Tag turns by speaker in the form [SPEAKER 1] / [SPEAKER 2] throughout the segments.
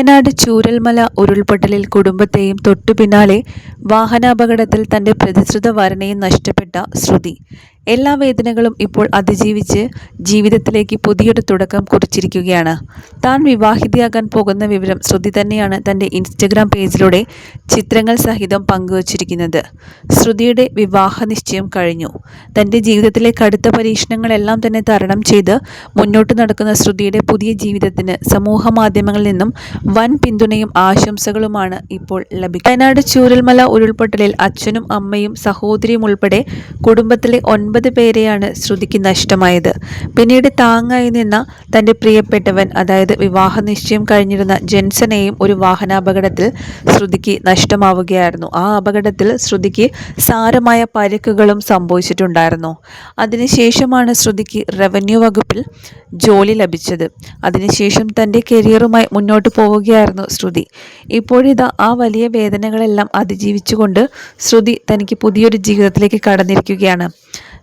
[SPEAKER 1] വയനാട് ചൂരൽമല ഉരുൾപൊട്ടലിൽ കുടുംബത്തെയും തൊട്ടുപിന്നാലെ വാഹനാപകടത്തിൽ തന്റെ പ്രതിശ്രുത വരനെയും നഷ്ടപ്പെട്ട ശ്രുതി എല്ലാ വേദനകളും ഇപ്പോൾ അതിജീവിച്ച് ജീവിതത്തിലേക്ക് പുതിയൊരു തുടക്കം കുറിച്ചിരിക്കുകയാണ്. താൻ വിവാഹിതയാകാൻ പോകുന്ന വിവരം ശ്രുതി തന്നെയാണ് തന്റെ ഇൻസ്റ്റഗ്രാം പേജിലൂടെ ചിത്രങ്ങൾ സഹിതം പങ്കുവച്ചിരിക്കുന്നത്. ശ്രുതിയുടെ വിവാഹ നിശ്ചയം കഴിഞ്ഞു. തന്റെ ജീവിതത്തിലെ കടുത്ത പരീക്ഷണങ്ങളെല്ലാം തന്നെ തരണം ചെയ്ത് മുന്നോട്ട് നടക്കുന്ന ശ്രുതിയുടെ പുതിയ ജീവിതത്തിന് സമൂഹ മാധ്യമങ്ങളിൽ നിന്നും വൻ പിന്തുണയും ആശംസകളുമാണ് ഇപ്പോൾ ലഭിക്കുന്നത്. വയനാട് ചൂരൽമല ഉരുൾപൊട്ടലിൽ അച്ഛനും അമ്മയും സഹോദരിയും ഉൾപ്പെടെ കുടുംബത്തിലെ 9 പേരെയാണ് ശ്രുതിക്ക് നഷ്ടമായത്. പിന്നീട് താങ്ങായി നിന്ന തന്റെ പ്രിയപ്പെട്ടവൻ, അതായത് വിവാഹ നിശ്ചയം കഴിഞ്ഞിരുന്ന ജെൻസനെയും ഒരു വാഹനാപകടത്തിൽ ശ്രുതിക്ക് നഷ്ടമാവുകയായിരുന്നു. ആ അപകടത്തിൽ ശ്രുതിക്ക് സാരമായ പരിക്കുകളും സംഭവിച്ചിട്ടുണ്ടായിരുന്നു. അതിനുശേഷമാണ് ശ്രുതിക്ക് റവന്യൂ വകുപ്പിൽ ജോലി ലഭിച്ചത്. അതിനുശേഷം തന്റെ കരിയറുമായി മുന്നോട്ട് പോവുകയായിരുന്നു ശ്രുതി. ഇപ്പോഴിതാ ആ വലിയ വേദനകളെല്ലാം അതിജീവിച്ചുകൊണ്ട് ശ്രുതി തനിക്ക് പുതിയൊരു ജീവിതത്തിലേക്ക് കടന്നിരിക്കുകയാണ്.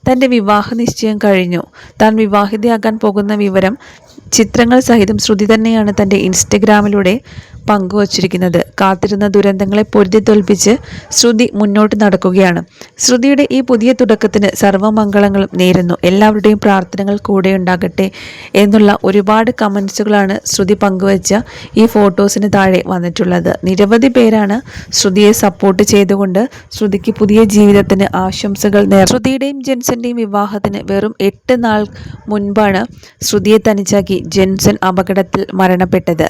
[SPEAKER 1] തന്റെ വിവാഹ നിശ്ചയം കഴിഞ്ഞു. താൻ വിവാഹിതയാകാൻ പോകുന്ന വിവരം ചിത്രങ്ങൾ സഹിതം ശ്രുതി തന്നെയാണ് തന്റെ ഇൻസ്റ്റഗ്രാമിലൂടെ പങ്കുവച്ചിരിക്കുന്നത്. കാത്തിരുന്ന ദുരന്തങ്ങളെ പൊരുതി തോൽപ്പിച്ച് ശ്രുതി മുന്നോട്ട് നടക്കുകയാണ്. ശ്രുതിയുടെ ഈ പുതിയ തുടക്കത്തിന് സർവ്വമംഗളങ്ങളും നേരുന്നു. എല്ലാവരുടെയും പ്രാർത്ഥനകൾ കൂടെ ഉണ്ടാകട്ടെ എന്നുള്ള ഒരുപാട് കമൻസുകളാണ് ശ്രുതി പങ്കുവച്ച ഈ ഫോട്ടോസിന് താഴെ വന്നിട്ടുള്ളത്. നിരവധി പേരാണ് ശ്രുതിയെ സപ്പോർട്ട് ചെയ്തുകൊണ്ട് ശ്രുതിക്ക് പുതിയ ജീവിതത്തിന് ആശംസകൾ ശ്രുതിയുടെയും ജെൻസന്റെയും വിവാഹത്തിന് വെറും 8 നാൾ മുൻപാണ് ശ്രുതിയെ തനിച്ചാക്കി ജെൻസൺ അപകടത്തിൽ മരണപ്പെട്ടത്.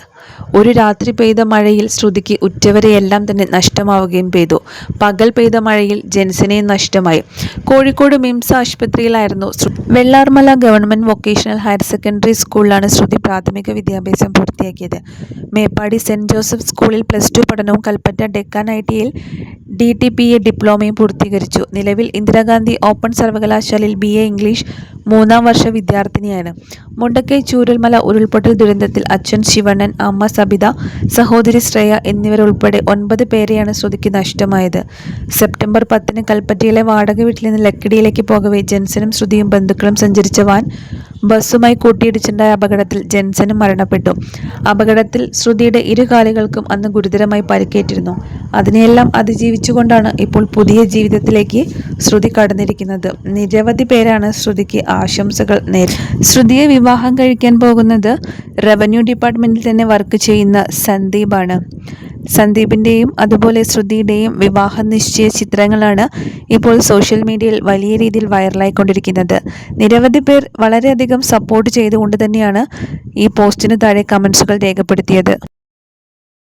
[SPEAKER 1] ഒരു രാത്രി പെയ്ത മഴയിൽ ശ്രുതിക്ക് ഉറ്റവരെയെല്ലാം തന്നെ നഷ്ടമാവുകയും ചെയ്തു. പകൽ പെയ്ത മഴയിൽ ജെൻസനെയും നഷ്ടമായി. കോഴിക്കോട് മിംസ് ആശുപത്രിയിലായിരുന്നു Vellarmala government vocational higher secondary സ്കൂളിലാണ് ശ്രുതി പ്രാഥമിക വിദ്യാഭ്യാസം പൂർത്തിയാക്കിയത്. മേപ്പാടി സെന്റ് ജോസഫ് സ്കൂളിൽ +2 പഠനവും കൽപ്പറ്റ ഡെക്കാൻ ITയിൽ DTPA ഡിപ്ലോമയും പൂർത്തീകരിച്ചു. നിലവിൽ ഇന്ദിരാഗാന്ധി ഓപ്പൺ സർവകലാശാലയിൽ BA ഇംഗ്ലീഷ് 3ാം വർഷ വിദ്യാർത്ഥിനിയാണ്. മുണ്ടക്കൈ ചൂരൽമല ഉരുൾപൊട്ടൽ ദുരന്തത്തിൽ അച്ഛൻ ശിവണ്ണൻ, അമ്മ സബിത, സഹോദരി ശ്രേയ എന്നിവരുൾപ്പെടെ 9 പേരെയാണ് ശ്രുതിക്ക് നഷ്ടമായത്. സെപ്റ്റംബർ 10 കൽപ്പറ്റയിലെ വാടക വീട്ടിൽ നിന്ന് ലക്കിടിയിലേക്ക് പോകവേ ജെൻസനും ശ്രുതിയും ബന്ധുക്കളും സഞ്ചരിച്ച വാൻ ബസ്സുമായി കൂട്ടിയിടിച്ചുണ്ടായ അപകടത്തിൽ ജെൻസനും മരണപ്പെട്ടു. അപകടത്തിൽ ശ്രുതിയുടെ 2 കാലുകൾക്കും അന്ന് ഗുരുതരമായി പരിക്കേറ്റിരുന്നു. അതിനെയെല്ലാം അതിജീവിച്ചുകൊണ്ടാണ് ഇപ്പോൾ പുതിയ ജീവിതത്തിലേക്ക് ശ്രുതി കടന്നിരിക്കുന്നത്. നിരവധി പേരാണ് ശ്രുതിക്ക് ആശംസകൾ ശ്രുതിയെ വിവാഹം കഴിക്കാൻ പോകുന്നത് റവന്യൂ ഡിപ്പാർട്ട്മെന്റിൽ തന്നെ വർക്ക് ചെയ്യുന്ന സന്ദീപാണ്. സന്ദീപിൻ്റെയും അതുപോലെ ശ്രുതിയുടെയും വിവാഹ നിശ്ചയ ചിത്രങ്ങളാണ് ഇപ്പോൾ സോഷ്യൽ മീഡിയയിൽ വലിയ രീതിയിൽ വൈറലായിക്കൊണ്ടിരിക്കുന്നത്. നിരവധി പേർ വളരെയധികം സപ്പോർട്ട് ചെയ്തുകൊണ്ട് തന്നെയാണ് ഈ പോസ്റ്റിന് താഴെ കമൻസുകൾ രേഖപ്പെടുത്തിയത്.